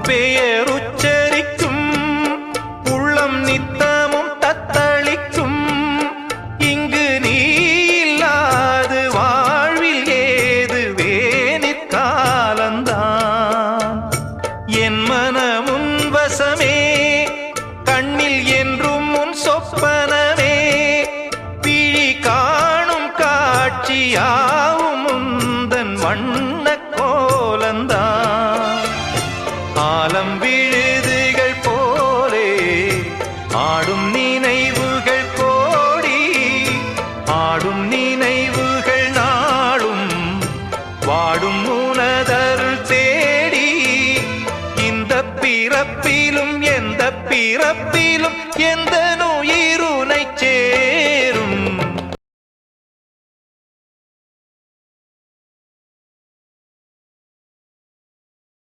பெயருச்சரிக்கும் உள்ளம் நித்தமும் தத்தளிக்கும். இங்கு நீ இல்லாது வாழ்வில் ஏது வேனிற்காலந்தான். என் மனமுன் வசமே கண்ணில் என்றும் உன் சொப்பனமே. பிழி காணும் காட்சியாவும் உந்தன் வண்ண கோலந்தான். ஆலம் விழுதுகள் போலே ஆடும் நினைவுகள் கோடி. ஆடும் நினைவுகள் நாளும் வாடும் உனதருள் தேடி. இந்த பிறப்பிலும் எந்த பிறப்பிலும் எந்த